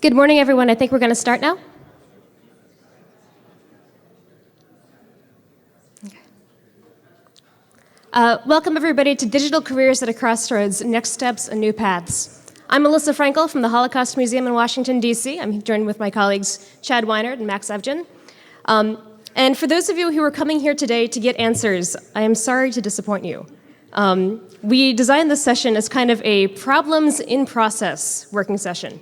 Good morning, everyone. I think we're going to start now. Okay. Welcome, everybody, to Digital Careers at a Crossroads, Next Steps and New Paths. I'm Elissa Frankle from the Holocaust Museum in Washington, D.C. I'm joined with my colleagues Chad Weinard and Evjen. And for those of you who are coming here today to get answers, I am sorry to disappoint you. We designed this session as kind of a problems in process working session.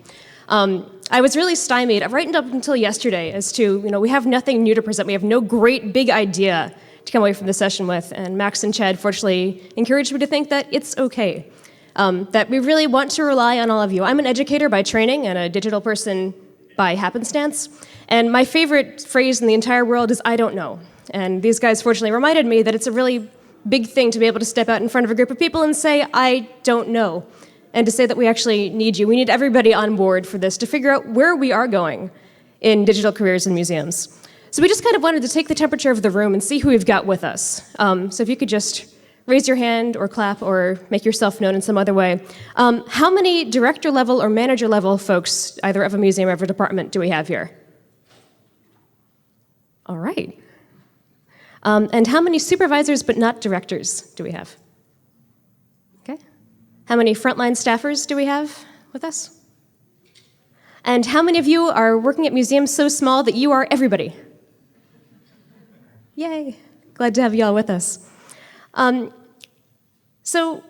I was really stymied right up until yesterday as to, we have nothing new to present. We have no great big idea to come away from the session with. And Max and Chad fortunately encouraged me to think that it's okay. That we really want to rely on all of you. I'm an educator by training and a digital person by happenstance. And my favorite phrase in the entire world is, I don't know. And these guys fortunately reminded me that it's a really big thing to be able to step out in front of a group of people and say, I don't know. And to say that we actually need you. We need everybody on board for this to figure out where we are going in digital careers and museums. So we just kind of wanted to take the temperature of the room and see who we've got with us. So if you could just raise your hand or clap or make yourself known in some other way. How many director level or manager level folks, either of a museum or of a department, do we have here? All right. And how many supervisors but not directors do we have? Okay. How many frontline staffers do we have with us? And how many of you are working at museums so small that you are everybody? Yay. Glad to have you all with us. So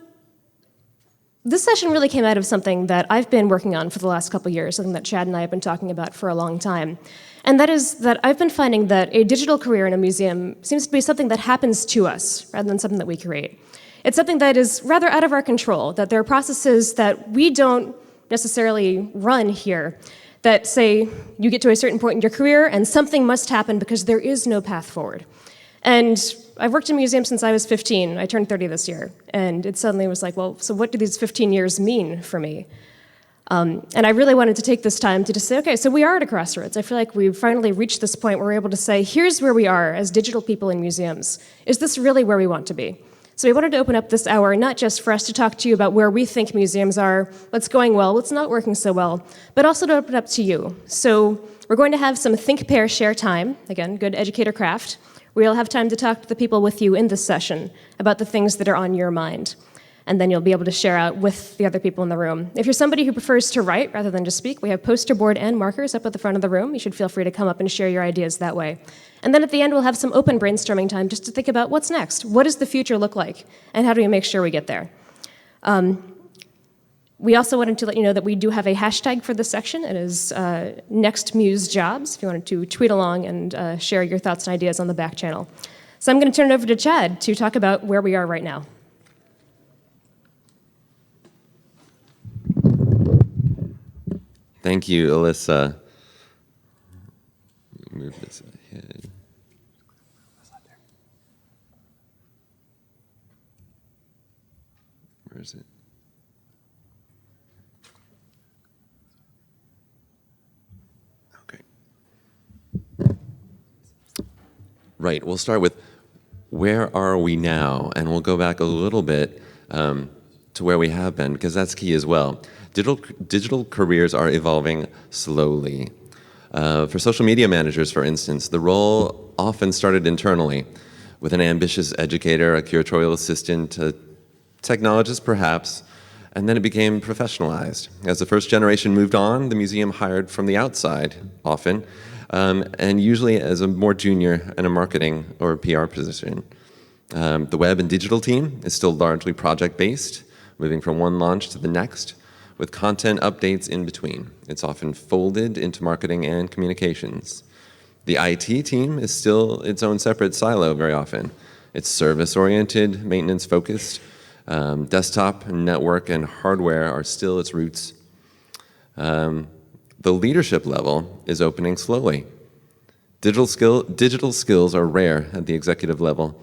this session really came out of something that I've been working on for the last couple years, something that Chad and I have been talking about for a long time. And that is that I've been finding that a digital career in a museum seems to be something that happens to us rather than something that we create. It's something that is rather out of our control, that there are processes that we don't necessarily run here that say you get to a certain point in your career and something must happen because there is no path forward. And I've worked in museums since I was 15. I turned 30 this year. And it suddenly was like, well, so what do these 15 years mean for me? And I really wanted to take this time to just say, okay, so we are at a crossroads. I feel like we've finally reached this point where we're able to say, here's where we are as digital people in museums. Is this really where we want to be? So we wanted to open up this hour, not just for us to talk to you about where we think museums are, what's going well, what's not working so well, but also to open up to you. So we're going to have some think, pair, share time. Again, good educator craft. We'll have time to talk to the people with you in this session about the things that are on your mind. And then you'll be able to share out with the other people in the room. If you're somebody who prefers to write rather than to speak, we have poster board and markers up at the front of the room. You should feel free to come up and share your ideas that way. And then at the end, we'll have some open brainstorming time just to think about what's next. What does the future look like? And how do we make sure we get there? We also wanted to let you know that we do have a hashtag for this section. It is NextMuseJobs, if you wanted to tweet along and share your thoughts and ideas on the back channel. So I'm going to turn it over to Chad to talk about where we are right now. Thank you, Elissa. Move this ahead. Where is it? Okay. Right, we'll start with where are we now? And we'll go back a little bit to where we have been, because that's key as well. Digital careers are evolving slowly. For social media managers, for instance, the role often started internally with an ambitious educator, a curatorial assistant, a technologist perhaps, and then it became professionalized. As the first generation moved on, the museum hired from the outside often, and usually as a more junior in a marketing or a PR position. The web and digital team is still largely project-based, moving from one launch to the next, with content updates in between. It's often folded into marketing and communications. The IT team is still its own separate silo very often. It's service-oriented, maintenance-focused. Desktop, network, and hardware are still its roots. The leadership level is opening slowly. Digital skills are rare at the executive level.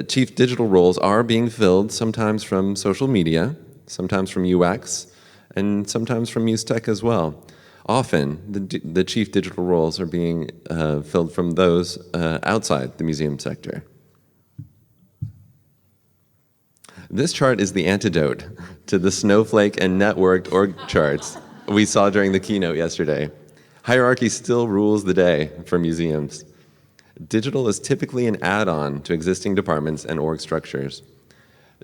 Chief digital roles are being filled, sometimes from social media, sometimes from UX, and sometimes from use tech as well. Often, the chief digital roles are being filled from those outside the museum sector. This chart is the antidote to the snowflake and networked org charts we saw during the keynote yesterday. Hierarchy still rules the day for museums. Digital is typically an add-on to existing departments and org structures.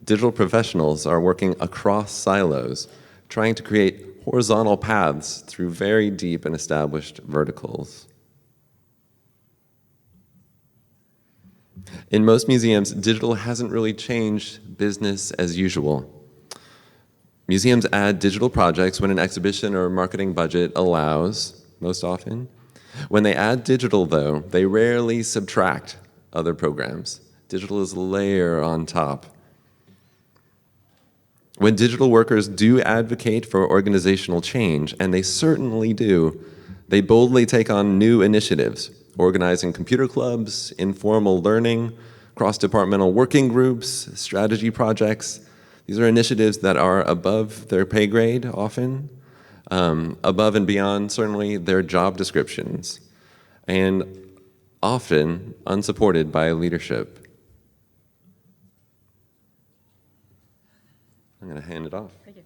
Digital professionals are working across silos, trying to create horizontal paths through very deep and established verticals. In most museums, digital hasn't really changed business as usual. Museums add digital projects when an exhibition or marketing budget allows, most often. When they add digital, though, they rarely subtract other programs. Digital is a layer on top. When digital workers do advocate for organizational change, and they certainly do, they boldly take on new initiatives, organizing computer clubs, informal learning, cross-departmental working groups, strategy projects. These are initiatives that are above their pay grade often, above and beyond certainly their job descriptions, and often unsupported by leadership. I'm going to hand it off. Thank you.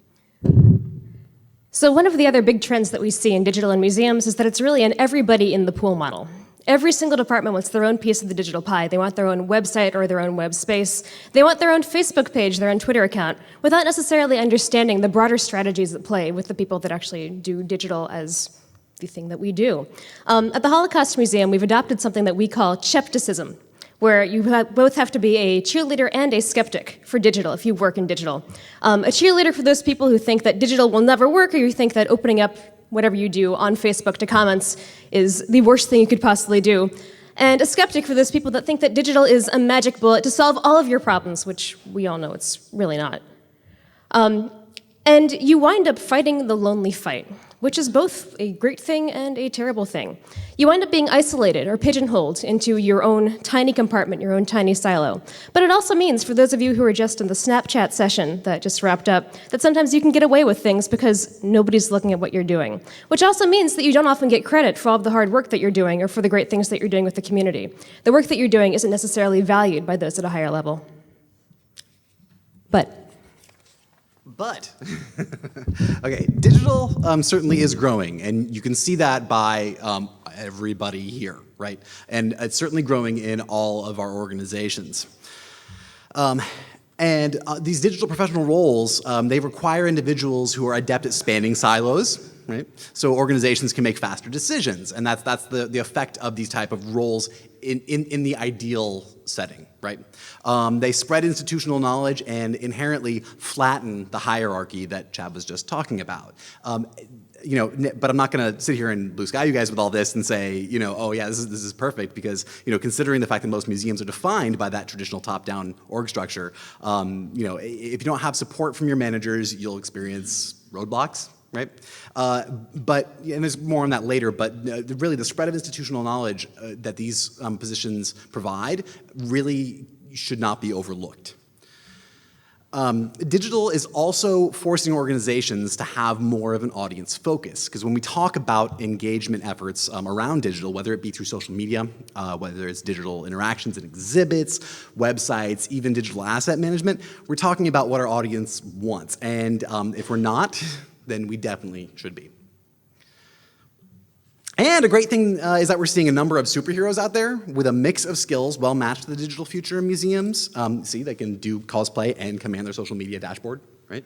So one of the other big trends that we see in digital and museums is that it's really an everybody in the pool model. Every single department wants their own piece of the digital pie. They want their own website or their own web space. They want their own Facebook page, their own Twitter account, without necessarily understanding the broader strategies at play with the people that actually do digital as the thing that we do. At the Holocaust Museum, we've adopted something that we call skepticism, where you both have to be a cheerleader and a skeptic for digital if you work in digital. A cheerleader for those people who think that digital will never work, or you think that opening up whatever you do on Facebook to comments is the worst thing you could possibly do. And a skeptic for those people that think that digital is a magic bullet to solve all of your problems, which we all know it's really not. And you wind up fighting the lonely fight, which is both a great thing and a terrible thing. You wind up being isolated or pigeonholed into your own tiny compartment, your own tiny silo. But it also means, for those of you who are just in the Snapchat session that just wrapped up, that sometimes you can get away with things because nobody's looking at what you're doing. Which also means that you don't often get credit for all of the hard work that you're doing or for the great things that you're doing with the community. The work that you're doing isn't necessarily valued by those at a higher level. But okay, digital certainly is growing, and you can see that by everybody here, right? And it's certainly growing in all of our organizations. These digital professional roles, they require individuals who are adept at spanning silos, right? So organizations can make faster decisions, and that's the effect of these type of roles in the ideal setting, right? They spread institutional knowledge and inherently flatten the hierarchy that Chad was just talking about. But I'm not going to sit here and blue sky you guys with all this and say, oh yeah, this is perfect, because considering the fact that most museums are defined by that traditional top-down org structure, if you don't have support from your managers, you'll experience roadblocks. Right? And there's more on that later, but really the spread of institutional knowledge that these positions provide really should not be overlooked. Digital is also forcing organizations to have more of an audience focus, because when we talk about engagement efforts around digital, whether it be through social media, whether it's digital interactions and exhibits, websites, even digital asset management, we're talking about what our audience wants. And if we're not, then we definitely should be. And a great thing is that we're seeing a number of superheroes out there with a mix of skills well matched to the digital future of museums. See, they can do cosplay and command their social media dashboard, right?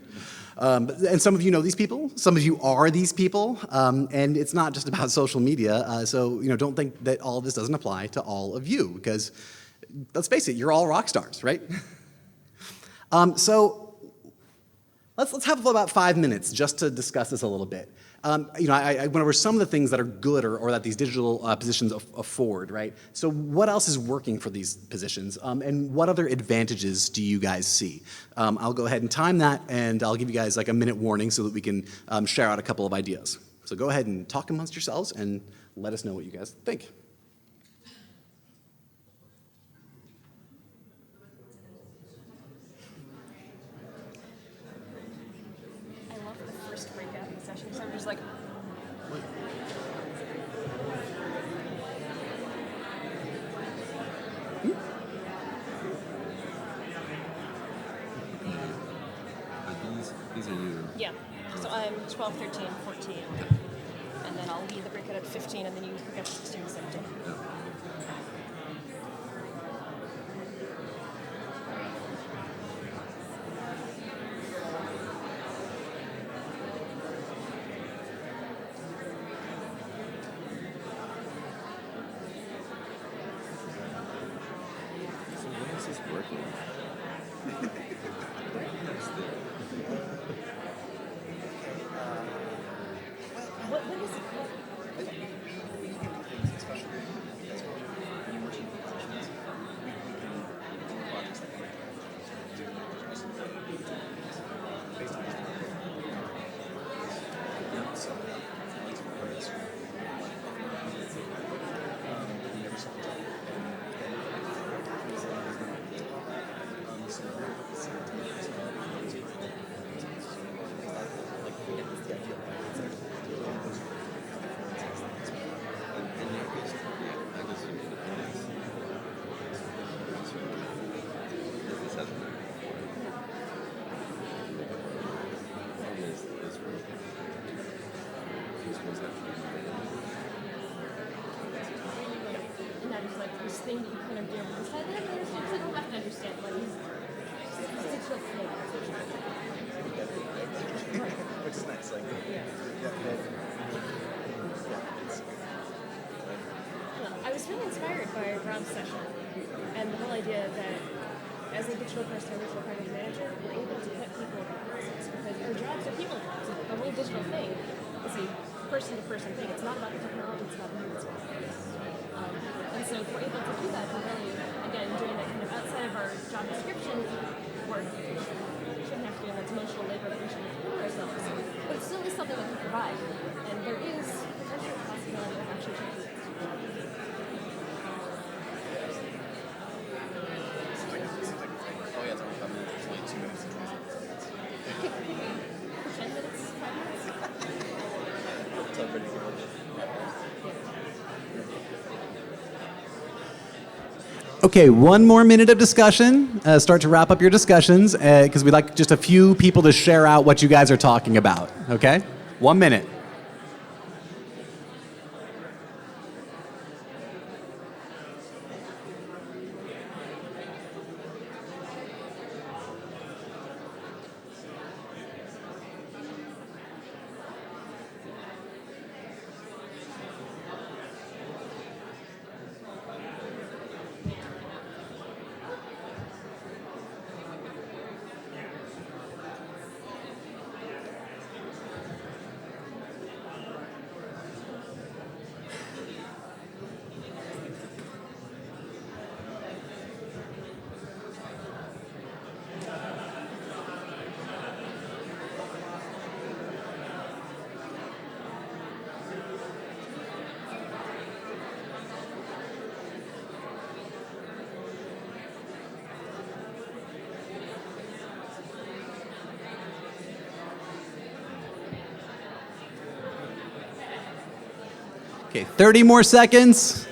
And some of you know these people, some of you are these people, and it's not just about social media, so don't think that all of this doesn't apply to all of you, because let's face it, you're all rock stars, right? Let's have about 5 minutes just to discuss this a little bit. I went over some of the things that are good or that these digital positions afford, right? So what else is working for these positions, and what other advantages do you guys see? I'll go ahead and time that, and I'll give you guys like a minute warning so that we can share out a couple of ideas. So go ahead and talk amongst yourselves and let us know what you guys think. Yeah, so I I'm 12, 13, 14. And then I'll lead the breakout at 15, and then you pick up 16, 17. What is it called? And that is like this thing that you kind of do because I don't understand. I don't have to understand what is digital thing. Which is nice. Like, I was really inspired by Rob's session and the whole idea that as a digital person, digital project manager, we're able to put people in process because our jobs are people jobs. The whole digital thing is a person-to-person thing. It's not about the technology, it's about the human side. And so if we're able to do that, we're really, again, doing that kind of outside of our job description work. We shouldn't have to do that emotional labor that we should do ourselves. But it still is something that we provide. And there is potential possibility of actually changing it. oh yeah, it's only 5 minutes. It's only 2 minutes. 10 minutes, 5 minutes. It's all pretty good. Okay, one more minute of discussion. Start to wrap up your discussions because we'd like just a few people to share out what you guys are talking about. Okay? 1 minute. Okay, 30 more seconds.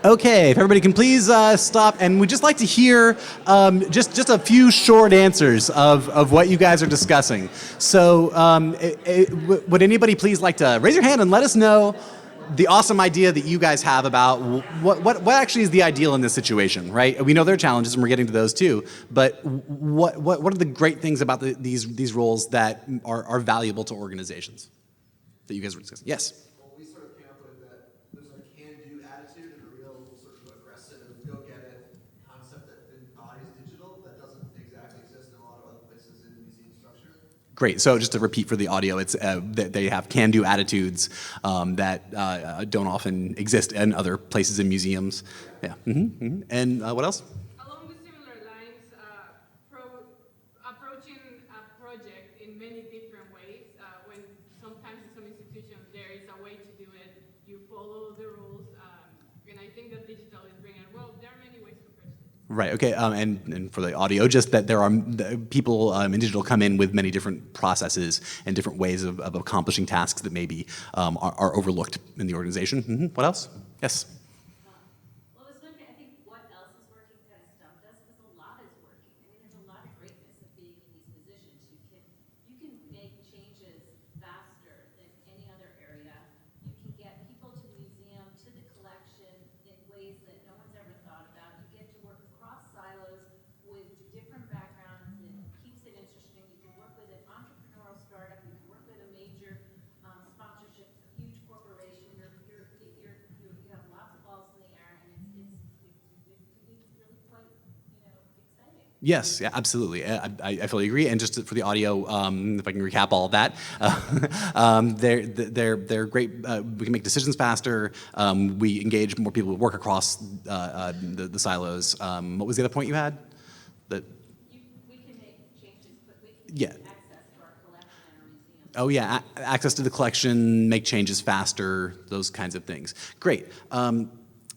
Okay, if everybody can please stop, and we'd just like to hear just a few short answers of what you guys are discussing. So would anybody please like to raise your hand and let us know the awesome idea that you guys have about what actually is the ideal in this situation, right? We know there are challenges, and we're getting to those too, but what are the great things about these roles that are valuable to organizations that you guys were discussing? Yes? We sort of came up with that there's a can-do attitude and a real sort of aggressive, go-get-it concept that embodies digital that doesn't exactly exist in a lot of other places in the museum structure. Great. So just to repeat for the audio, it's that they have can-do attitudes that don't often exist in other places in museums. Yeah. And what else? Along the similar lines, approaching a project in many different different ways. When sometimes in some institutions there is a way to do it, you follow the rules, and I think that digital is bringing, well, there are many ways to approach this. Right. Okay. And for the audio, just that there are people in digital come in with many different processes and different ways of accomplishing tasks that maybe are overlooked in the organization. What else? Yes. Well, I was wondering, I think what else is working kind of stumped us because a lot is working. I mean, there's a lot of greatness of being in these positions. You can make changes faster than any other area. You can get people to the museum, to the collection in ways that no one's ever thought about. You get to work across silos with different backgrounds and keeps it interesting. You can work with an entrepreneurial startup. You can work with a major sponsorship, huge corporation. You have lots of balls in the air, and it's really quite, exciting. Yes, yeah, absolutely. I fully agree. And just for the audio, if I can recap all of that, they're great. We can make decisions faster. We engage more people who work across the silos. What was the other point you had? That. We can make changes, but we can Yeah. get access to our collection and our museum. Oh yeah, access to the collection, make changes faster, those kinds of things. Great.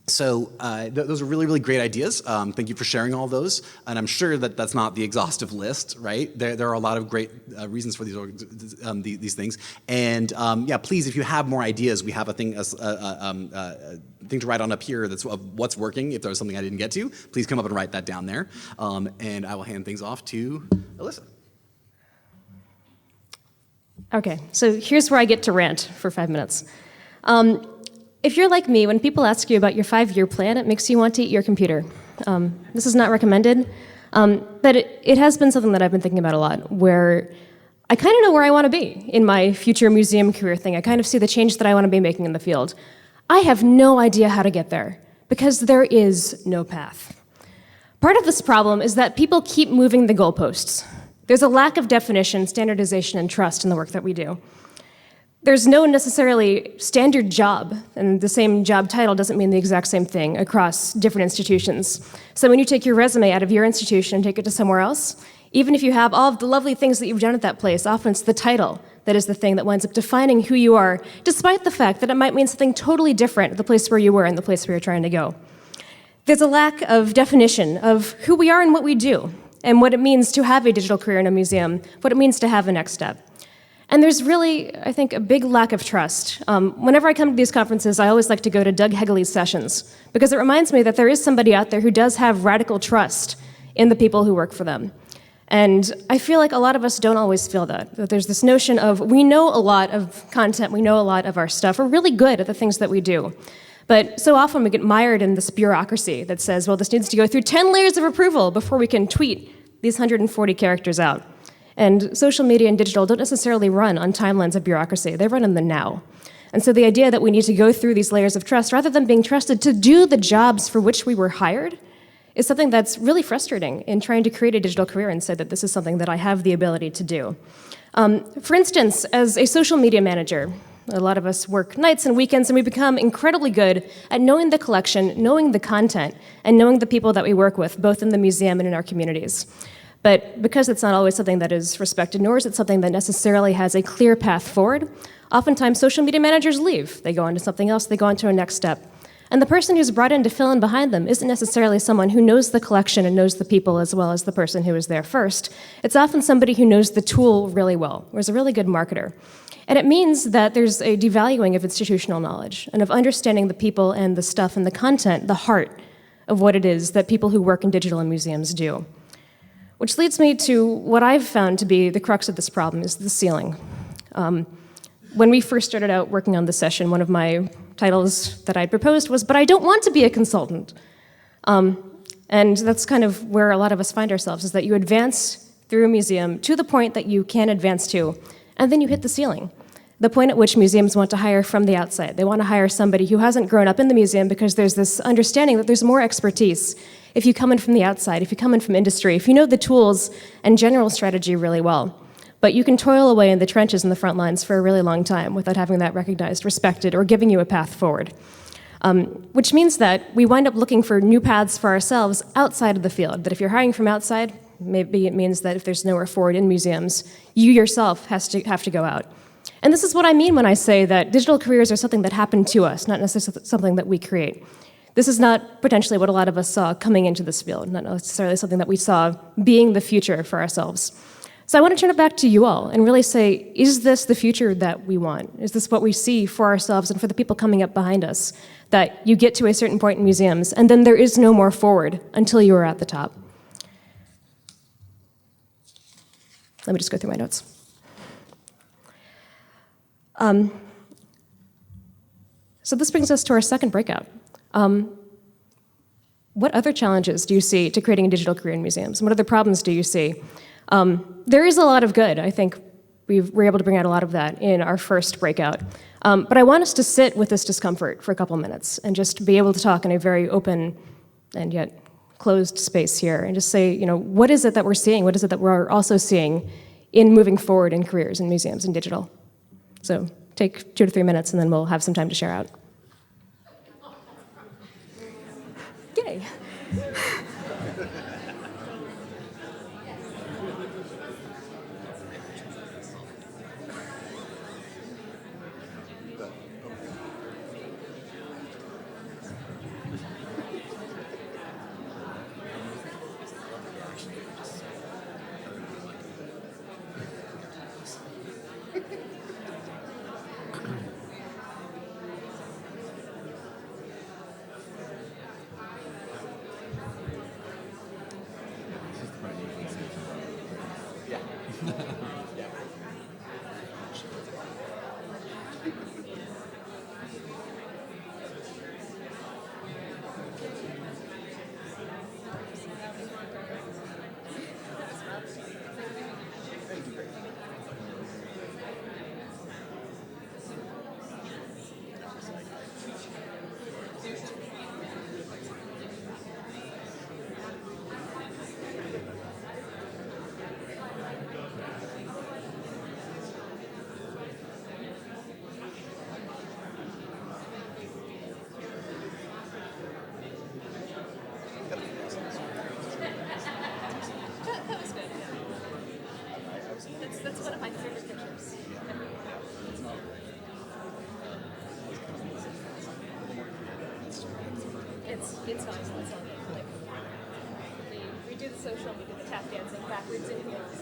So those are really, really great ideas. Thank you for sharing all those. And I'm sure that that's not the exhaustive list, right? There are a lot of great reasons for these things. And yeah, please, if you have more ideas, we have a thing to write on up here that's of what's working. If there's something I didn't get to, please come up and write that down there. And I will hand things off to Elissa. Okay, so here's where I get to rant for 5 minutes. If you're like me, when people ask you about your 5-year plan, it makes you want to eat your computer. This is not recommended, but it has been something that I've been thinking about a lot, where I kind of know where I want to be in my future museum career thing. I kind of see the change that I want to be making in the field. I have no idea how to get there, because there is no path. Part of this problem is that people keep moving the goalposts. There's a lack of definition, standardization, and trust in the work that we do. There's no necessarily standard job, and the same job title doesn't mean the exact same thing across different institutions. So when you take your resume out of your institution and take it to somewhere else, even if you have all of the lovely things that you've done at that place, often it's the title that is the thing that winds up defining who you are, despite the fact that it might mean something totally different at the place where you were and the place where you're trying to go. There's a lack of definition of who we are and what we do, and what it means to have a digital career in a museum, what it means to have a next step. And there's really, I think, a big lack of trust. Whenever I come to these conferences, I always like to go to Doug Hegeley's sessions, because it reminds me that there is somebody out there who does have radical trust in the people who work for them. And I feel like a lot of us don't always feel that there's this notion of, we know a lot of content, we know a lot of our stuff, we're really good at the things that we do. But so often we get mired in this bureaucracy that says, well, this needs to go through 10 layers of approval before we can tweet these 140 characters out. And social media and digital don't necessarily run on timelines of bureaucracy. They run in the now. And so the idea that we need to go through these layers of trust rather than being trusted to do the jobs for which we were hired is something that's really frustrating in trying to create a digital career and say that this is something that I have the ability to do. For instance, as a social media manager, a lot of us work nights and weekends, and we become incredibly good at knowing the collection, knowing the content, and knowing the people that we work with, both in the museum and in our communities. But because it's not always something that is respected, nor is it something that necessarily has a clear path forward, oftentimes social media managers leave. They go on to something else, they go on to a next step. And the person who's brought in to fill in behind them isn't necessarily someone who knows the collection and knows the people as well as the person who was there first. It's often somebody who knows the tool really well, or is a really good marketer. And it means that there's a devaluing of institutional knowledge and of understanding the people and the stuff and the content, the heart of what it is that people who work in digital and museums do. Which leads me to what I've found to be the crux of this problem is the ceiling. When we first started out working on this session, one of my titles that I proposed was, but I don't want to be a consultant. And that's kind of where a lot of us find ourselves, is that you advance through a museum to the point that you can advance to, and then you hit the ceiling. The point at which museums want to hire from the outside. They want to hire somebody who hasn't grown up in the museum because there's this understanding that there's more expertise if you come in from the outside, if you come in from industry, if you know the tools and general strategy really well. But you can toil away in the trenches and the front lines for a really long time without having that recognized, respected, or giving you a path forward. Which means that we wind up looking for new paths for ourselves outside of the field, that if you're hiring from outside, Maybe it means that if there's nowhere forward in museums, you yourself have to go out. And this is what I mean when I say that digital careers are something that happen to us, not necessarily something that we create. This is not potentially what a lot of us saw coming into this field, not necessarily something that we saw being the future for ourselves. So I want to turn it back to you all and really say, is this the future that we want? Is this what we see for ourselves and for the people coming up behind us? That you get to a certain point in museums, and then there is no more forward until you are at the top. Let me just go through my notes. So this brings us to our second breakout. What other challenges do you see to creating a digital career in museums? And what other problems do you see? There is a lot of good. I think we were able to bring out a lot of that in our first breakout. But I want us to sit with this discomfort for a couple minutes and just be able to talk in a very open and yet closed space here and just say, what is it that we're seeing? What is it that we're also seeing in moving forward in careers in museums and digital? So take 2 to 3 minutes and then we'll have some time to share out. Yay. That's one of my favorite pictures. It's nice. It's on it. Like, we do the social, we do the tap dancing backwards in heels.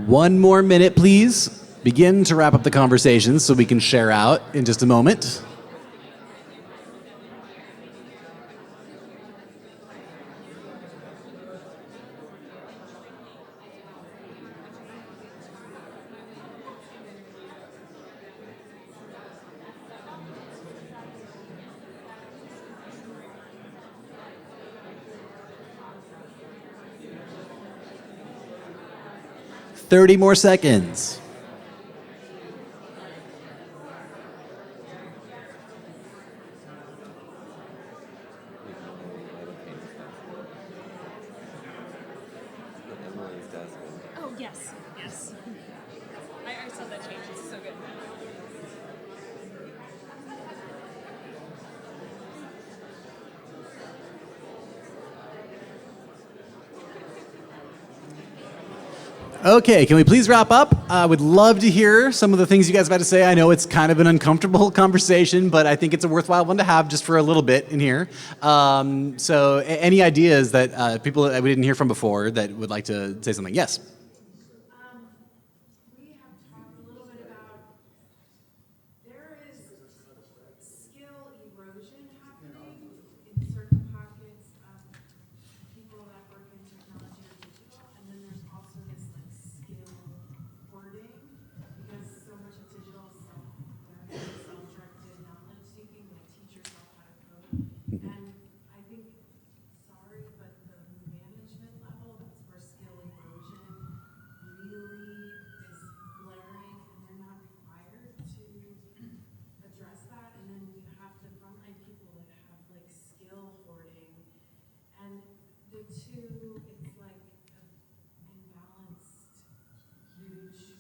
One more minute, please. Begin to wrap up the conversation so we can share out in just a moment. Thirty more seconds. Oh, yes. I saw that change. It's so good. Okay, can we please wrap up? I would love to hear some of the things you guys have had to say. I know it's kind of an uncomfortable conversation, but I think it's a worthwhile one to have just for a little bit in here. So any ideas that people that we didn't hear from before that would like to say something? Yes? We have talked a little bit about there is skill erosion happening in certain pockets of people that work in technology or digital, and then there's also this like skill hoarding because so much of digital is self-directed knowledge seeking, like teach yourself how to code. And I think, sorry, but the management level, that's where skill erosion really is glaring, and they're not required to address that. And then you have the frontline people that have like skill hoarding, and the two, it's like an imbalanced, huge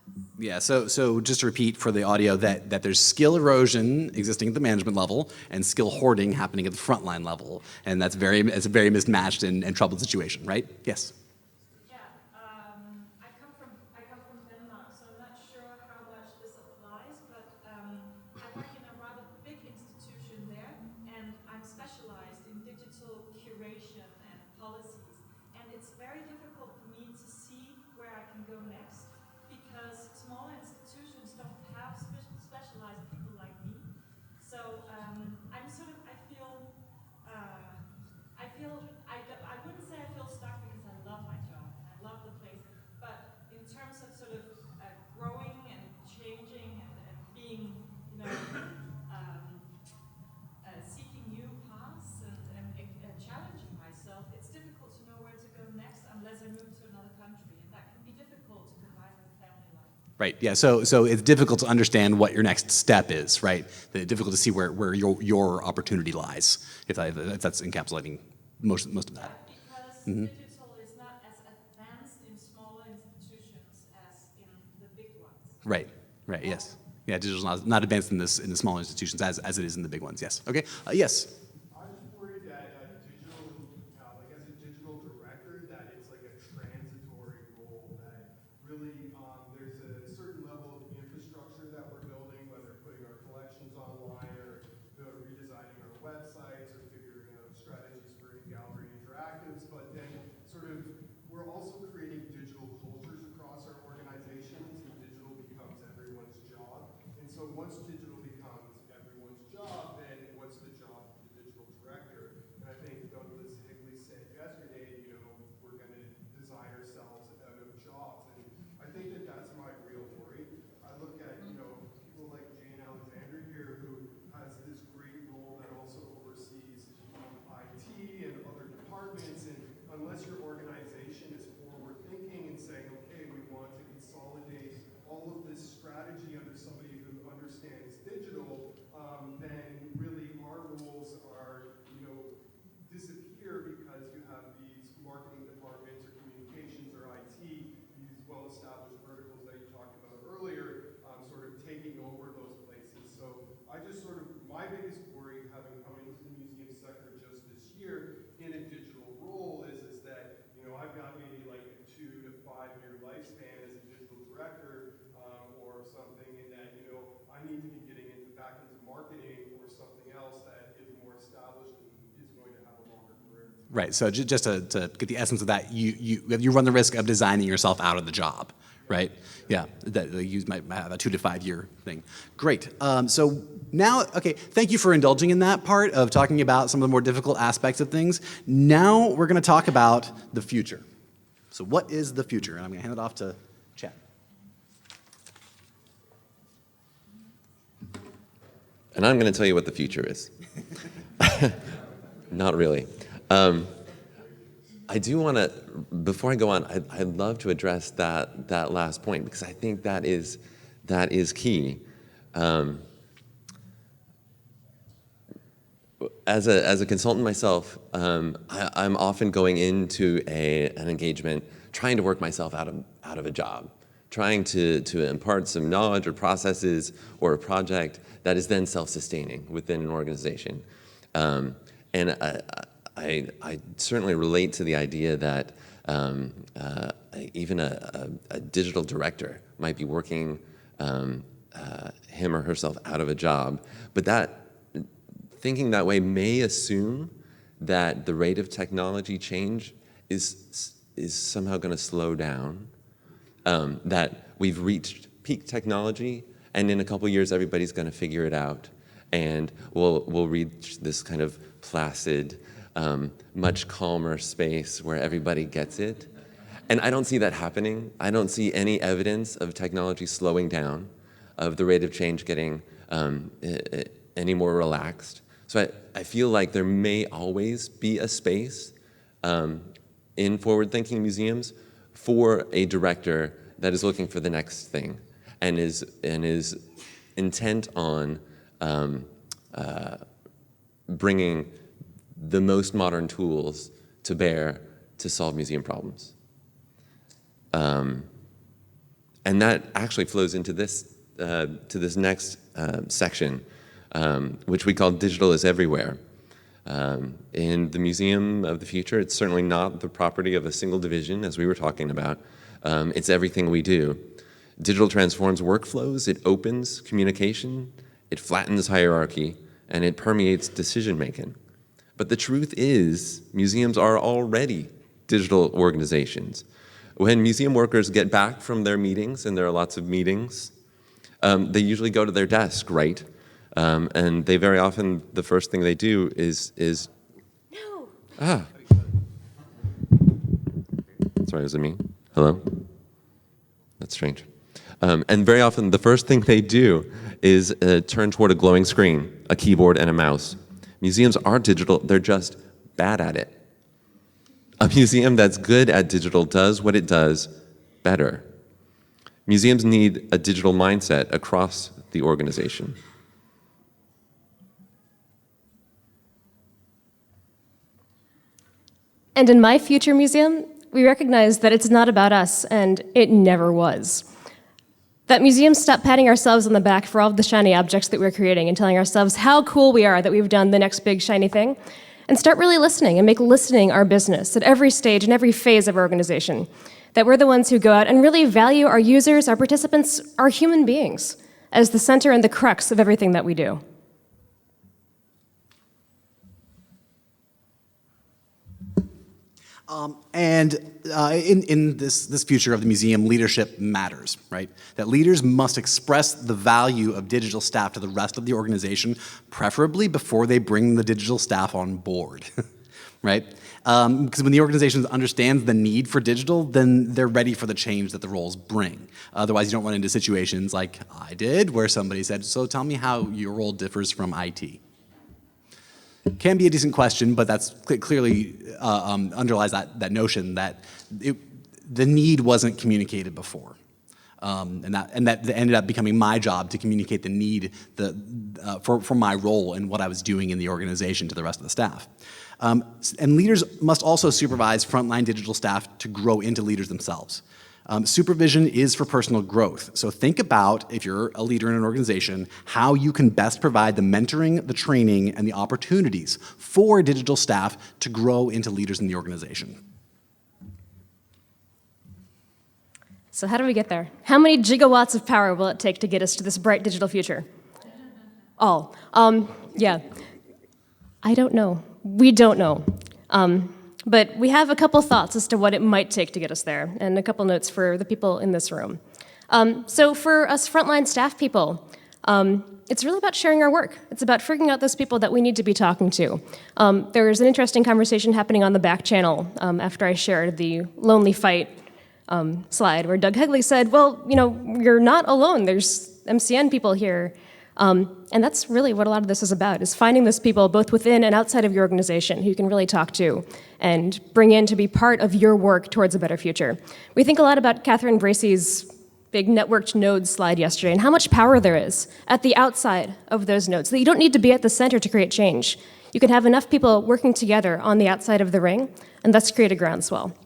mess. Yeah, so just to repeat for the audio that there's skill erosion existing at the management level and skill hoarding happening at the frontline level. And it's a very mismatched and troubled situation, right? Yes. Yeah, I come from Denmark, so I'm not sure how much this applies, but I work in a rather big institution there, and I'm specialized in digital curation and policies. And it's very difficult for me to see where I can go next, because small institutions don't have specialized people like me. So I'm sort of, I wouldn't say I feel stuck because I love my job and I love the place, but in terms of sort of growing and changing and being, seeking new paths and challenging myself, it's difficult to know where to go next unless I move to another country, and that can be difficult to combine with family life. Right. Yeah. So it's difficult to understand what your next step is, right? It's difficult to see where your opportunity lies. If that's encapsulating most of that. Because digital is not as advanced in smaller institutions as in the big ones. Right. Right. Yes. Yeah. Digital's not advanced in the smaller institutions as it is in the big ones. Yes. Okay. Yes. I'm just worried that digital, like as a digital director, that it's like a transitory role. That really there's a certain level of infrastructure that we're building, whether putting our collections online or redesigning our websites or figuring out strategies for in-gallery interactives. But then sort of we're also creating digital cultures across our organizations, and digital becomes everyone's job. And so once digital becomes everyone's job, then what's the job of the digital director? And I think Douglas Higley said yesterday, we're going to design ourselves out of jobs. And I think that that's my real worry. I look at, people like Jane Alexander here, who has this great role that also oversees IT and other departments. And unless your organization is forward thinking and saying, okay, we want to consolidate all of this strategy under somebody who understands digital, then really our roles are, disappear because you have these marketing departments or communications or IT, these well-established verticals that you talked about earlier, sort of taking over those places. So I just my biggest worry having come into the museum sector just this year in a digital role is that, I've got maybe like a 2 to 5 year lifespan as a digital director or something, and that, I need to be getting back into marketing or something else that is more established and is going to have a longer career. Right. So just to get the essence of that, you run the risk of designing yourself out of the job, right? Yeah. That you might have a 2 to 5 year thing. Great. So now, okay, thank you for indulging in that part of talking about some of the more difficult aspects of things. Now we're going to talk about the future. So what is the future? And I'm going to hand it off to Chad. And I'm going to tell you what the future is. Not really. I do want to, before I go on, I'd love to address that last point, because I think that is key. As a consultant myself, I'm often going into an engagement trying to work myself out of a job, trying to impart some knowledge or processes or a project that is then self-sustaining within an organization. And I certainly relate to the idea that even a digital director might be working him or herself out of a job, but that thinking that way may assume that the rate of technology change is somehow going to slow down, that we've reached peak technology, and in a couple years everybody's going to figure it out, and we'll reach this kind of placid, much calmer space where everybody gets it. And I don't see that happening. I don't see any evidence of technology slowing down, of the rate of change getting any more relaxed. So I feel like there may always be a space in forward-thinking museums for a director that is looking for the next thing and is intent on bringing the most modern tools to bear to solve museum problems. And that actually flows into this next section, which we call Digital is Everywhere. In the Museum of the Future, it's certainly not the property of a single division, as we were talking about. It's everything we do. Digital transforms workflows, it opens communication, it flattens hierarchy, and it permeates decision-making. But the truth is, museums are already digital organizations. When museum workers get back from their meetings, and there are lots of meetings, they usually go to their desk, right? And they very often, the first thing they do is No. Sorry, was it me? Hello? That's strange. And very often, the first thing they do is turn toward a glowing screen, a keyboard, and a mouse. Museums are digital, they're just bad at it. A museum that's good at digital does what it does better. Museums need a digital mindset across the organization. And in my future museum, we recognize that it's not about us, and it never was. That museums stop patting ourselves on the back for all of the shiny objects that we're creating and telling ourselves how cool we are that we've done the next big shiny thing, and start really listening and make listening our business at every stage and every phase of our organization. That we're the ones who go out and really value our users, our participants, our human beings as the center and the crux of everything that we do. In this future of the museum, leadership matters, right? That leaders must express the value of digital staff to the rest of the organization, preferably before they bring the digital staff on board, right? Because when the organization understands the need for digital, then they're ready for the change that the roles bring. Otherwise, you don't run into situations like I did, where somebody said, so tell me how your role differs from IT. Can be a decent question, but that's clearly underlies that notion that the need wasn't communicated before, and that ended up becoming my job to communicate the need for my role and what I was doing in the organization to the rest of the staff. And leaders must also supervise frontline digital staff to grow into leaders themselves. Supervision is for personal growth. So think about, if you're a leader in an organization, how you can best provide the mentoring, the training, and the opportunities for digital staff to grow into leaders in the organization. So how do we get there? How many gigawatts of power will it take to get us to this bright digital future? All. Yeah. I don't know. We don't know. But we have a couple thoughts as to what it might take to get us there, and a couple notes for the people in this room. So for us frontline staff people, it's really about sharing our work. It's about figuring out those people that we need to be talking to. There's an interesting conversation happening on the back channel after I shared the Lonely Fight slide, where Doug Hegley said, well, you know, you're not alone. There's MCN people here. And that's really what a lot of this is about, is finding those people both within and outside of your organization who you can really talk to and bring in to be part of your work towards a better future. We think a lot about Catherine Bracey's big networked nodes slide yesterday and how much power there is at the outside of those nodes, that you don't need to be at the center to create change. You can have enough people working together on the outside of the ring and thus create a groundswell.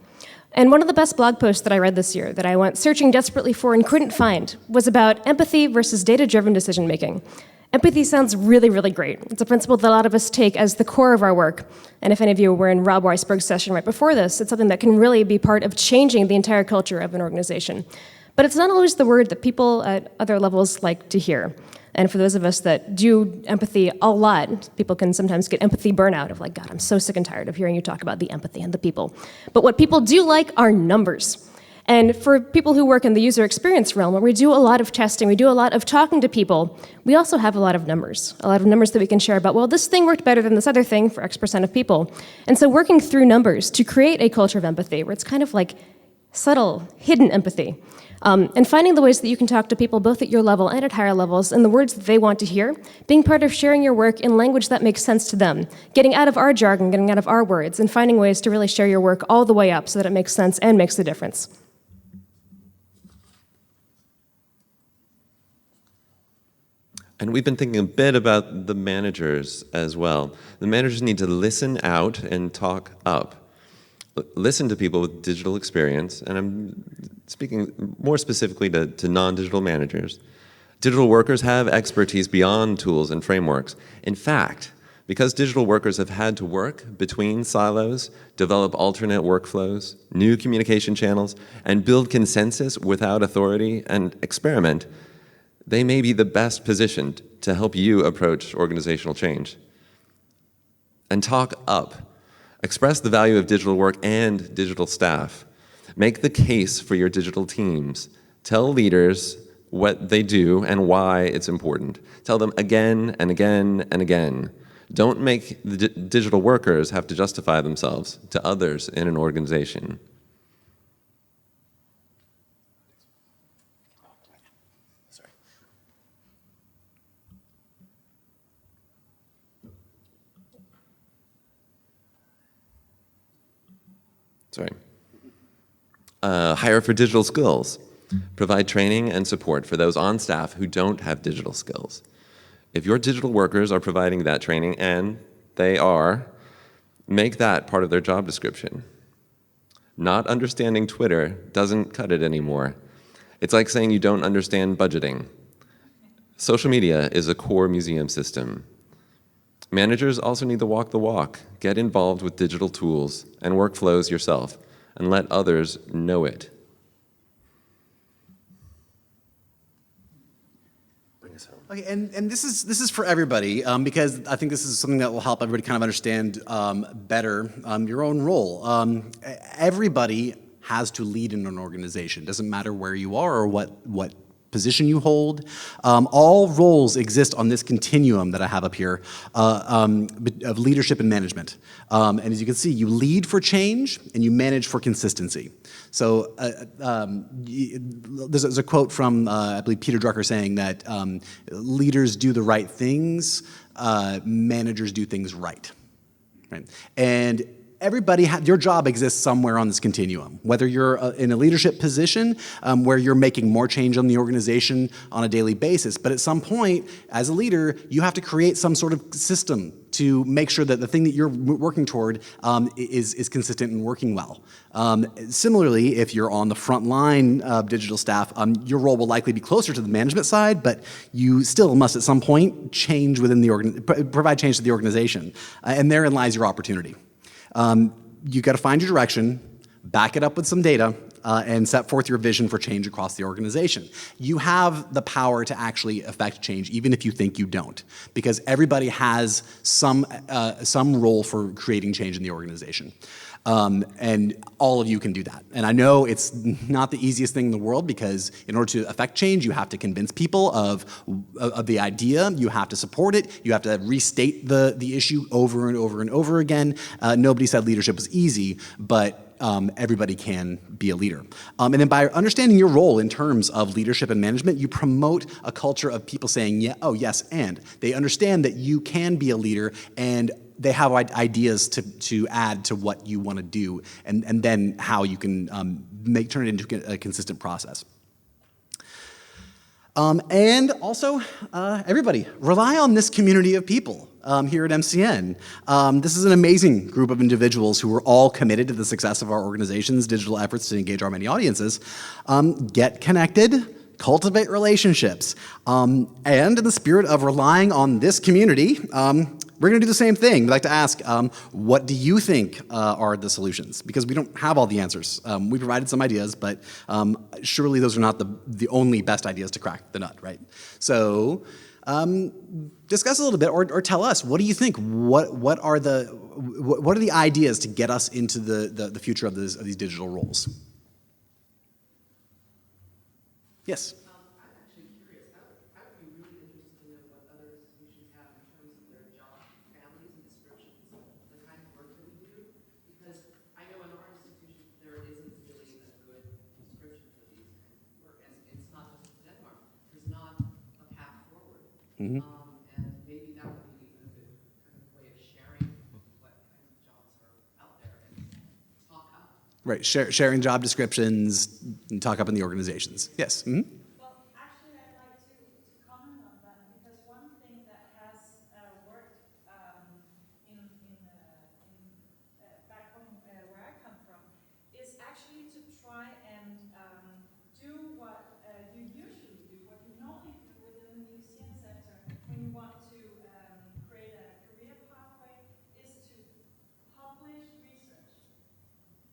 And one of the best blog posts that I read this year that I went searching desperately for and couldn't find was about empathy versus data-driven decision-making. Empathy sounds really, really great. It's a principle that a lot of us take as the core of our work. And if any of you were in Rob Weisberg's session right before this, it's something that can really be part of changing the entire culture of an organization. But it's not always the word that people at other levels like to hear. And for those of us that do empathy a lot, people can sometimes get empathy burnout of like, God, I'm so sick and tired of hearing you talk about the empathy and the people. But what people do like are numbers. And for people who work in the user experience realm, where we do a lot of testing, we do a lot of talking to people, we also have a lot of numbers that we can share about, well, this thing worked better than this other thing for X% of people. And so working through numbers to create a culture of empathy, where it's kind of like subtle, hidden empathy, and finding the ways that you can talk to people both at your level and at higher levels in the words that they want to hear, being part of sharing your work in language that makes sense to them, getting out of our jargon, getting out of our words, and finding ways to really share your work all the way up so that it makes sense and makes a difference. And we've been thinking a bit about the managers as well. The managers need to listen out and talk up. Listen to people with digital experience, and I'm speaking more specifically to non-digital managers. Digital workers have expertise beyond tools and frameworks. In fact, because digital workers have had to work between silos, develop alternate workflows, new communication channels, and build consensus without authority and experiment, they may be the best positioned to help you approach organizational change. And talk up. Express the value of digital work and digital staff. Make the case for your digital teams. Tell leaders what they do and why it's important. Tell them again and again and again. Don't make the digital workers have to justify themselves to others in an organization. Hire for digital skills. Provide training and support for those on staff who don't have digital skills. If your digital workers are providing that training, and they are, make that part of their job description. Not understanding Twitter doesn't cut it anymore. It's like saying you don't understand budgeting. Social media is a core museum system. Managers also need to walk the walk, get involved with digital tools and workflows yourself, and let others know it. Okay, and this is for everybody, because I think this is something that will help everybody kind of understand better your own role. Everybody has to lead in an organization. Doesn't matter where you are or what position you hold. All roles exist on this continuum that I have up here of leadership and management. And as you can see, you lead for change and you manage for consistency. So there's a quote from, I believe, Peter Drucker saying that leaders do the right things, managers do things right. And everybody, your job exists somewhere on this continuum, whether you're in a leadership position where you're making more change on the organization on a daily basis. But at some point, as a leader, you have to create some sort of system to make sure that the thing that you're working toward is consistent and working well. Similarly, if you're on the front line of digital staff, your role will likely be closer to the management side, but you still must at some point change within the provide change to the organization. And therein lies your opportunity. You got to find your direction, back it up with some data, and set forth your vision for change across the organization. You have the power to actually affect change, even if you think you don't, because everybody has some role for creating change in the organization. And all of you can do that. And I know it's not the easiest thing in the world, because in order to affect change, you have to convince people of the idea, you have to support it, you have to restate the issue over and over and over again. Nobody said leadership was easy, but everybody can be a leader. And then by understanding your role in terms of leadership and management, you promote a culture of people saying, yeah, oh yes, and. They understand that you can be a leader, and they have ideas to add to what you want to do, and then how you can turn it into a consistent process. And also, everybody, rely on this community of people here at MCN. This is an amazing group of individuals who are all committed to the success of our organization's digital efforts to engage our many audiences. Get connected, cultivate relationships. And in the spirit of relying on this community, we're going to do the same thing. We'd like to ask, what do you think are the solutions? Because we don't have all the answers. We provided some ideas, but surely those are not the only best ideas to crack the nut, right? So discuss a little bit, or tell us, what do you think? What are the ideas to get us into the future of these digital roles? Yes. I'm actually curious. I would be really interested to know what other institutions have in terms of their job families and descriptions of the kind of work that we do. Because I know in our institution there isn't really a good description for these kinds of work. And it's not just Denmark. There's not a path forward. And maybe that would be a good kind of way of sharing what kinds of jobs are out there and talk up. Right, sharing job descriptions and talk up in the organizations. Yes. Mm-hmm. Well, actually, I'd like to comment on that because one thing that has worked back home where I come from is actually to try and do what you usually do, what you normally do within the museum sector when you want to create a career pathway, is to publish research.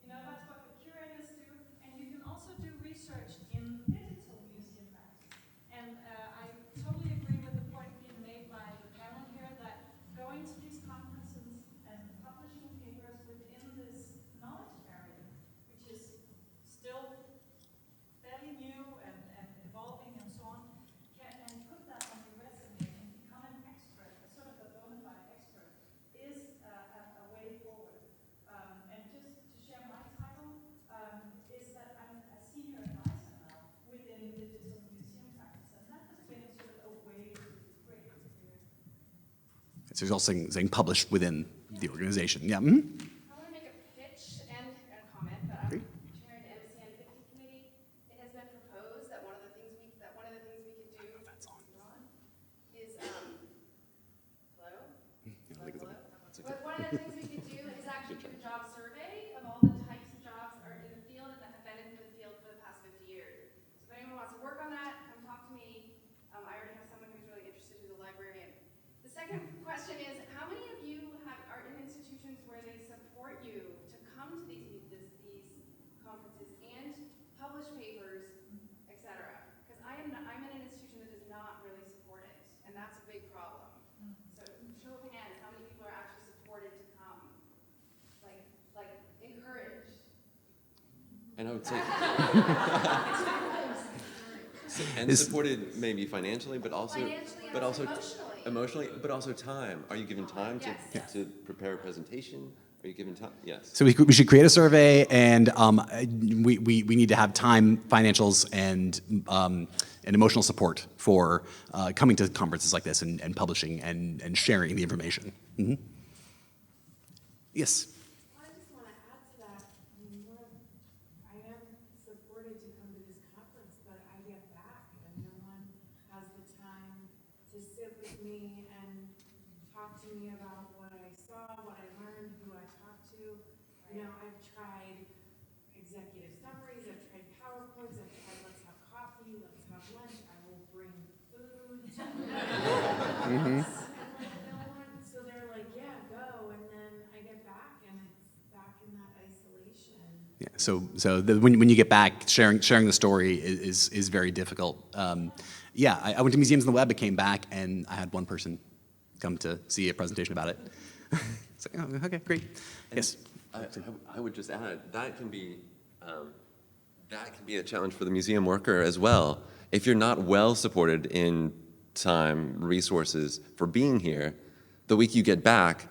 You know, that's what the curators do, and you can also do research in digital museum maps. And I totally agree with the point being made by the panel here that going to these conferences and publishing papers within this knowledge area, which is still fairly new and evolving and so on, and put that on your resume and become an expert, a sort of a bona fide expert, is a way forward. And just to share my title, is that I'm a senior advisor now within digital museum practice, and that has been sort of a way to create a career. So you're also saying published within the organization. Yeah. Mm-hmm. I want to make a pitch and comment, but I'm chairing the MCN2016 committee. It has been proposed that one of the things we could do is hello? But one of the things we could do is actually do a job survey of all the types of jobs that are in the field and that have been in the field for the past 50 years. So if anyone wants to work on that, come talk to me. I already have someone who's really interested, who's a librarian. The second question is, how many of you are in institutions where they support you to come to these conferences and publish papers, etc.? Because I'm in an institution that does not really support it, and that's a big problem. So show of hands, how many people are actually supported to come? Like encouraged. And I would say, and supported maybe financially, but also emotionally, but also time. Are you given time to prepare a presentation? Are you given time? Yes. So we should create a survey, and we need to have time, financials, and emotional support for coming to conferences like this and publishing and sharing the information. Mm-hmm. Yes. Well, I just want to add to that. I am supported to come to this conference, but I get back and no one has the time to sit with me and talk to me about what I saw, what I learned, who I talked to. You know, I've tried executive summaries, I've tried PowerPoints, I've tried let's have coffee, let's have lunch, I will bring food. And like no one, so they're like, yeah, go, and then I get back and it's back in that isolation. Yeah. So when you get back, sharing the story is very difficult. Yeah, I went to Museums on the Web. I came back and I had one person come to see a presentation about it. It's like, oh, okay, great. Yes. I would just add that can be a challenge for the museum worker as well. If you're not well supported in time, resources for being here, the week you get back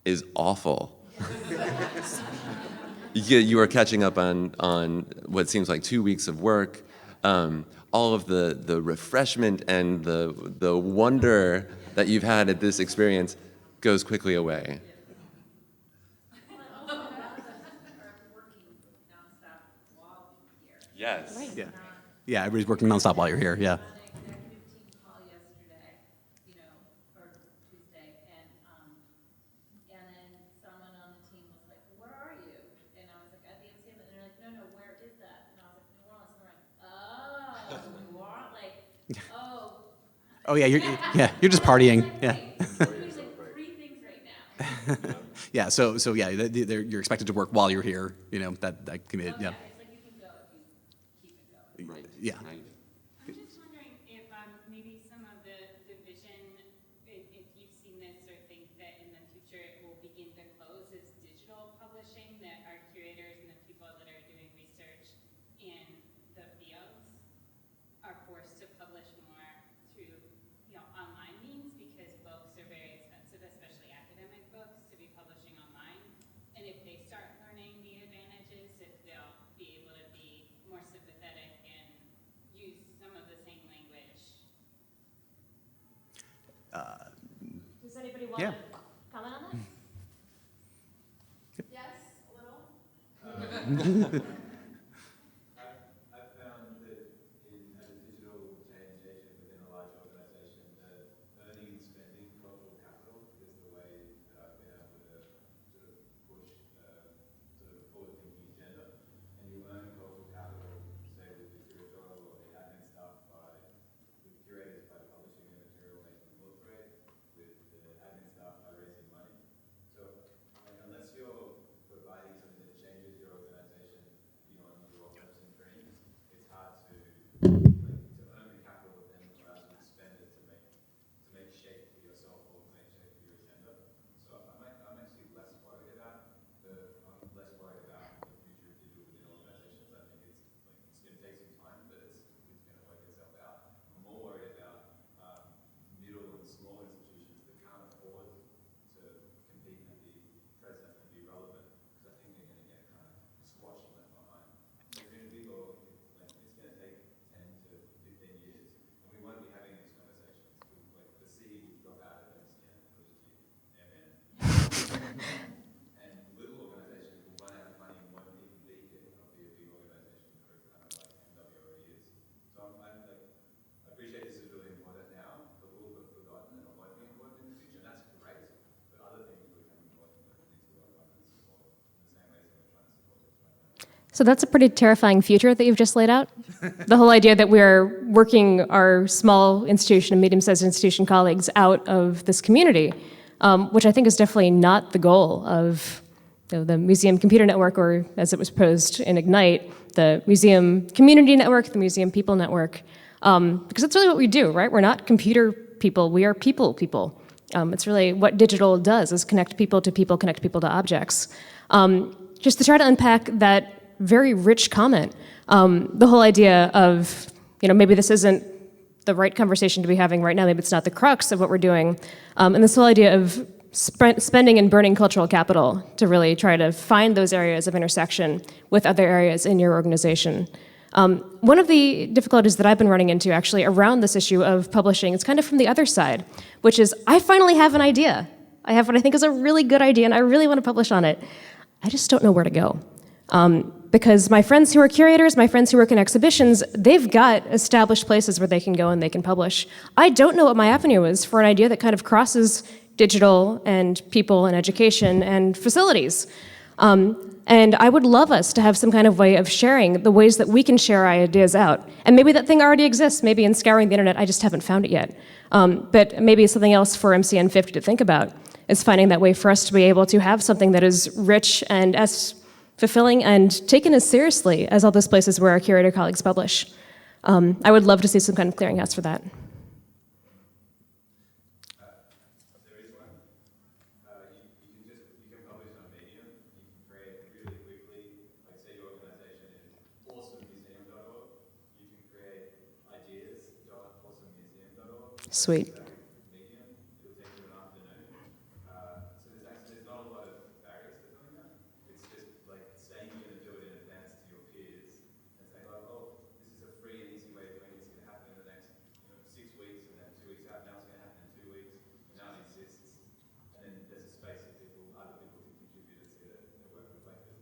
is awful. You are catching up on what seems like 2 weeks of work. All of the refreshment and the wonder that you've had at this experience goes quickly away. Yes. Right. Yeah. Yeah, everybody's working nonstop while you're here. Yeah. Executive team call yesterday, or Tuesday, and then someone on the team was like, "Where are you?" And I was like, "At the MCM," and they're like, "No, where is that?" And I was like, "New Orleans." And they're like, "Oh, New Oh yeah, you're just partying. Yeah. I'm doing like 3 things right now. Yeah. So yeah, you're expected to work while you're here. You know that can be Oh, yeah. it's like you can go if you keep it going. Right. Yeah. Right. I'm just wondering if maybe some of the vision, if you've seen this or think that in the future it will begin to close, is digital publishing, that our curators and the people that are doing research in the fields are forced to publish more through online means, because books are very expensive, especially academic books, to be publishing online. And if they start learning the advantages, if they'll be able to be more sympathetic and use some of the same language. Does anybody want Yeah. to comment on that? Yes, a little. I've found that as a digital change agent within a large organization, that earning and spending cultural capital is the way that I've been able to sort of push sort of forward-thinking agenda. And you earn cultural capital, say, with the curatorial or the admin stuff with curators by publishing their material, making the book thread, with the admin stuff by raising money. So unless you're providing something that changes your organization beyond your hopes and dreams, it's hard to earn the capital that then allows you to spend it to make shape for yourself or make shape for your agenda. So I'm actually less worried about the future of digital within organizations. I think it's going to take some time, but it's going to work itself out. I'm more worried about middle and small institutions that can't afford to compete and be present and be relevant, because I think they're going to get kind of squashed and left behind. If you're in a big org, it's going to take 10 to 15 years, and we won't be having these conversations. The C will drop out of MCN, and it'll just be Evjen. And little organizations will run out of money and won't even be here. It'll be a big organization for kind of like MWO is. So I appreciate this is really important now, but a little bit forgotten, and it won't be important in the future. And that's great, but other things will become important that we need to work on and support in the same ways that we're trying to support this right now. So that's a pretty terrifying future that you've just laid out. The whole idea that we're working our small institution and medium-sized institution colleagues out of this community, which I think is definitely not the goal of the Museum Computer Network, or as it was proposed in Ignite, the Museum Community Network, the Museum People Network, because that's really what we do, right? We're not computer people, we are people. It's really what digital does, is connect people to objects. Just to try to unpack that very rich comment, the whole idea of, maybe this isn't the right conversation to be having right now, maybe it's not the crux of what we're doing, and this whole idea of spending and burning cultural capital to really try to find those areas of intersection with other areas in your organization. One of the difficulties that I've been running into actually around this issue of publishing is kind of from the other side, which is I finally have an idea. I have what I think is a really good idea and I really want to publish on it. I just don't know where to go. Because my friends who are curators, my friends who work in exhibitions, they've got established places where they can go and they can publish. I don't know what my avenue is for an idea that kind of crosses digital and people and education and facilities. And I would love us to have some kind of way of sharing the ways that we can share our ideas out. And maybe that thing already exists. Maybe in scouring the internet, I just haven't found it yet. But maybe it's something else for MCN50 to think about, is finding that way for us to be able to have something that is rich and as fulfilling and taken as seriously as all those places where our curator colleagues publish. I would love to see some kind of clearinghouse for that. There is one. You can publish on Medium. You can create really quickly, like say your organization is awesomemuseum.org. You can create ideas.awesomemuseum.org. Sweet. Medium. It'll take you an afternoon. So there's not a lot of barriers to doing that. It's just like saying you're going to do it in advance to your peers and saying, like, oh, this is a free and easy way of doing it. It's going to happen in the next 6 weeks, and then 2 weeks out. Now it's going to happen in 2 weeks. And now it exists. And then there's a space that other people can contribute to see that their work reflected.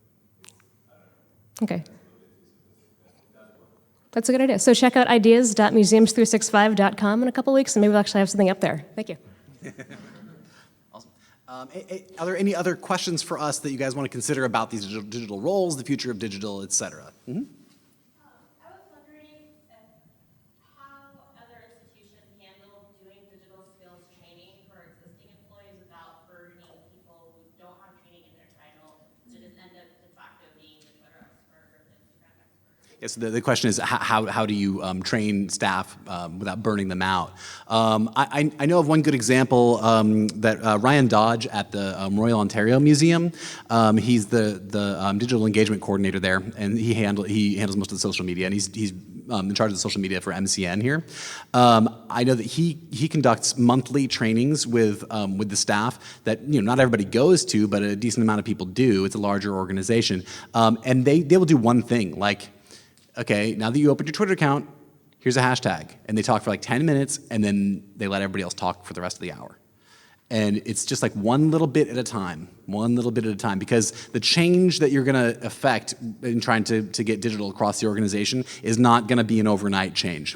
I don't know. Okay. That's a little bit too simplistic, but it does work. That's a good idea. So check out ideas.museums365.com in a couple weeks, and maybe we'll actually have something up there. Thank you. Awesome. Are there any other questions for us that you guys want to consider about these digital roles, the future of digital, et cetera? Mm-hmm. I was wondering how other institutions handle Yes, the question is how do you train staff without burning them out? I know of one good example that Ryan Dodge at the Royal Ontario Museum. He's the digital engagement coordinator there, and he handles most of the social media, and he's in charge of the social media for MCN here. I know that he conducts monthly trainings with the staff that not everybody goes to, but a decent amount of people do. It's a larger organization, and they will do one thing like, okay, now that you opened your Twitter account, here's a hashtag. And they talk for like 10 minutes, and then they let everybody else talk for the rest of the hour. And it's just like one little bit at a time, because the change that you're going to affect in trying to get digital across the organization is not going to be an overnight change.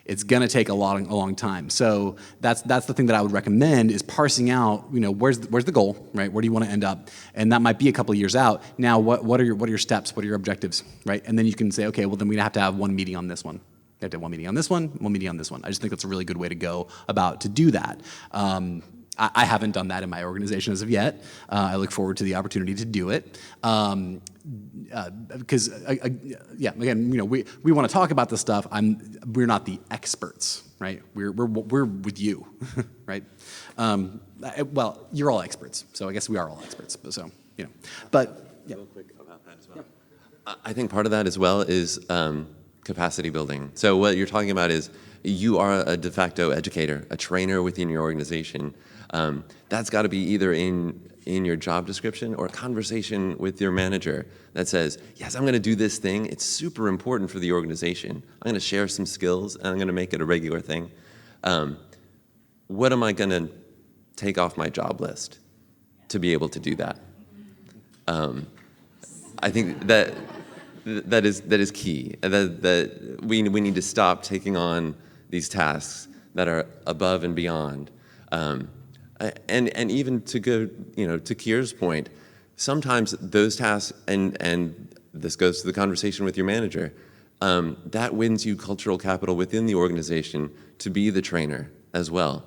It's going to take a long time. So that's the thing that I would recommend is parsing out, where's the goal, right? Where do you want to end up? And that might be a couple of years out. Now, what are your steps? What are your objectives, right? And then you can say, okay, well then we have to have one meeting on this one. We have to have one meeting on this one, one meeting on this one. I just think that's a really good way to go about to do that. I haven't done that in my organization as of yet. I look forward to the opportunity to do it. Because again, we want to talk about this stuff. We're not the experts, right? We're with you, right? Well, you're all experts, so I guess we are all experts. So but yeah. Real quick about that as well. I think part of that as well is capacity building. So what you're talking about is you are a de facto educator, a trainer within your organization. That's got to be either in your job description or a conversation with your manager that says, yes, I'm going to do this thing. It's super important for the organization. I'm going to share some skills, and I'm going to make it a regular thing. What am I going to take off my job list to be able to do that? I think that is key. That we need to stop taking on these tasks that are above and beyond. And even to go, to Kier's point, sometimes those tasks, and this goes to the conversation with your manager, that wins you cultural capital within the organization to be the trainer as well.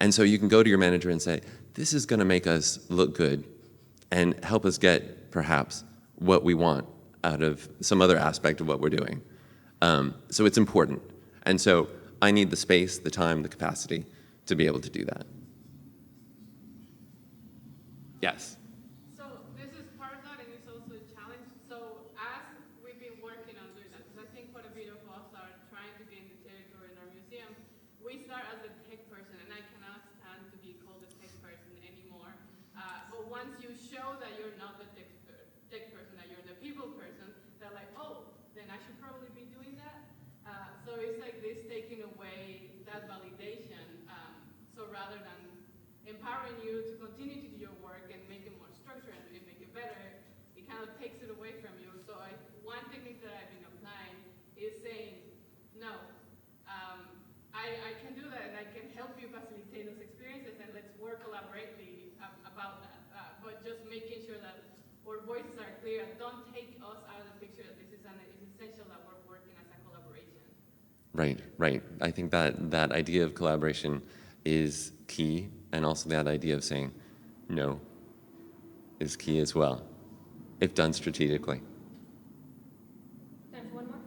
And so you can go to your manager and say, this is going to make us look good and help us get, perhaps, what we want out of some other aspect of what we're doing. So it's important. And so I need the space, the time, the capacity to be able to do that. Yes. So this is part of that, and it's also a challenge. So as we've been working on doing that, because I think quite a bit of us are trying to gain the territory in our museum, we start as a tech person, and I cannot stand to be called a tech person anymore. But once you show that you're not the tech person, that you're the people person, they're like, oh, then I should probably be doing that. So it's like this taking away that validation. So rather than empowering you to continue to do your work and make it more structured and make it better, it kind of takes it away from you. So one technique that I've been applying is saying, no, I can do that and I can help you facilitate those experiences, and let's work collaboratively about that. But just making sure that our voices are clear. Don't take us out of the picture. This is essential that we're working as a collaboration. Right. I think that idea of collaboration is key, and also that idea of saying no is key as well, if done strategically. Time for one more?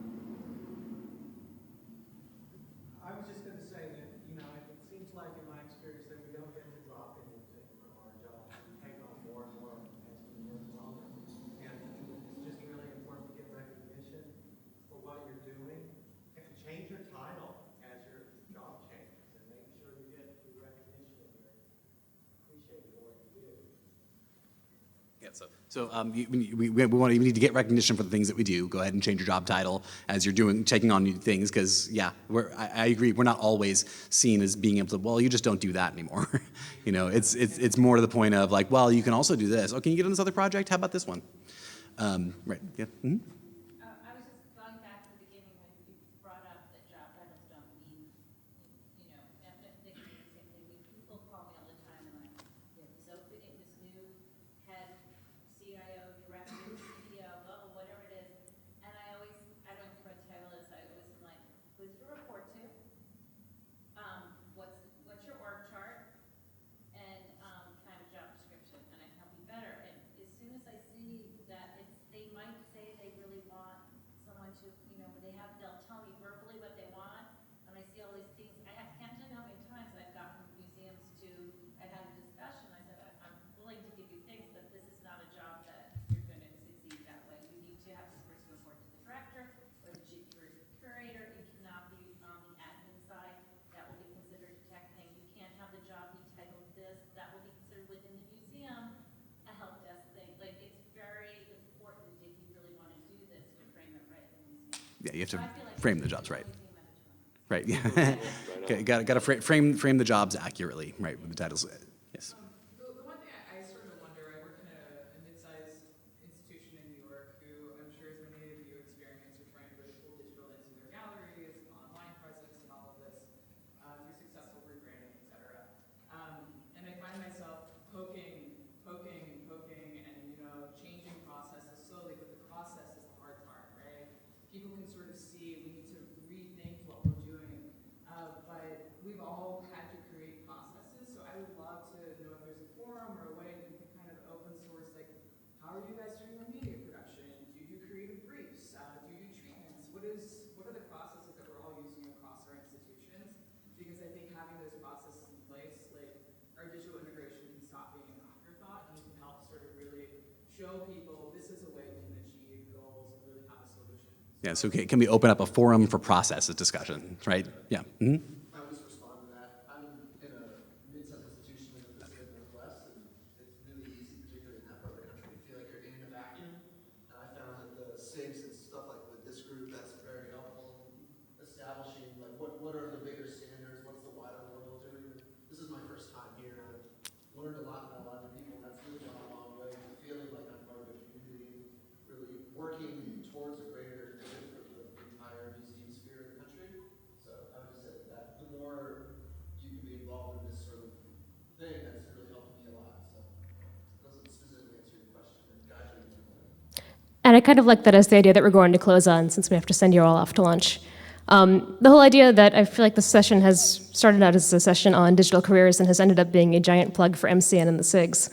I was just going to say that, it seems like in my experience that we don't get to drop into our job. We take on more and more as we work longer. And it's just really important to get recognition for what you're doing. And change your title as your job changes, and make sure you get the recognition and you're appreciated for what you do. Yeah, so we need to get recognition for the things that we do. Go ahead and change your job title as you're taking on new things, because I agree, we're not always seen as being able to, well, you just don't do that anymore. It's more to the point of like, well, you can also do this. Oh, can you get on this other project? How about this one? Right, yeah. Mm-hmm. I was just going back to the beginning when you brought up that job titles don't mean, I'm thinking the same thing. People call me all the time and this new head, CIO, director, CEO, blah, blah, whatever it is. And I don't care what the title is, I always am like, who's your report to? What's your org chart? And can I have a job description? And I can help you better. And as soon as I see that they might say they really tell me verbally what they want, and I see all these things. Can't tell you how many times I've gotten museums to, I had a discussion, I said, I'm willing to give you things, but this is not a job that you're going to succeed that way. You need to have this person report to the director or the chief curator. It cannot be on the admin side. That will be considered a tech thing. You can't have the job be titled this. That will be considered within the museum a help desk thing. Like, it's very important if you really want to do this to frame it right in the museum. Yeah, you have to So I feel like frame the jobs right. museum at a time. Right, yeah. Okay, got to frame the jobs accurately, right, with the titles. Yes. The one thing I sort of wonder, I work in a mid-sized institution in New York who I'm sure as many of you experience are trying to pull digital into their galleries, online presence, and all of this through successful rebranding, et cetera. And I find myself poking, and changing processes slowly, but the process is the hard part, right? People can sort of see we need to rethink what we're doing, but we've all had to create processes. So I would love to know if there's a forum or a way that we can kind of open source, like, how are you guys doing your media production? Do you do creative briefs? Do you do treatments? What are the processes that we're all using across our institutions? Because I think having those processes in place, like, our digital integration can stop being an afterthought and can help sort of really show people this is a way we can achieve goals and really have a solution. Yeah, so can we open up a forum for processes discussion, right? Yeah. Mm-hmm. I would just respond to that. I'm in a mid-sized institution in the Pacific Northwest, and it's really easy, particularly in that part of the country, to feel like you're in a vacuum. And I found that the SIGs and stuff like with this group, that's very helpful in establishing, like, what are the bigger standards, what's the wider world doing. This is my first time here, and I've learned a lot about a lot of people, and that's really gone a long way to feeling like I'm part of a community, really working towards a greater good for the entire museum sphere of the country. So I would just say that the more you can be involved in this sort of thing, that's really helped me a lot. So it doesn't specifically answer your question and guide you into it. And I kind of like that as the idea that we're going to close on, since we have to send you all off to lunch. The whole idea that I feel like this session has started out as a session on digital careers and has ended up being a giant plug for MCN and the SIGs.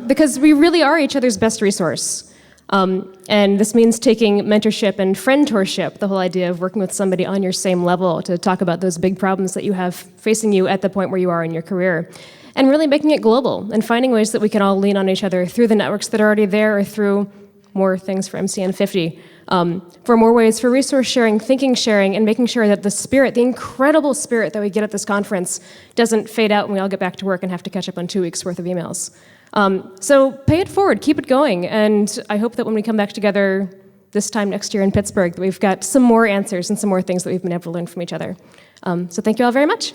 Because we really are each other's best resource. And this means taking mentorship and friendtorship, the whole idea of working with somebody on your same level to talk about those big problems that you have facing you at the point where you are in your career. And really making it global and finding ways that we can all lean on each other through the networks that are already there or through more things for MCN50, for more ways for resource sharing, thinking sharing, and making sure that the spirit, the incredible spirit that we get at this conference doesn't fade out when we all get back to work and have to catch up on 2 weeks worth of emails. So pay it forward, keep it going, and I hope that when we come back together this time next year in Pittsburgh, that we've got some more answers and some more things that we've been able to learn from each other. So thank you all very much.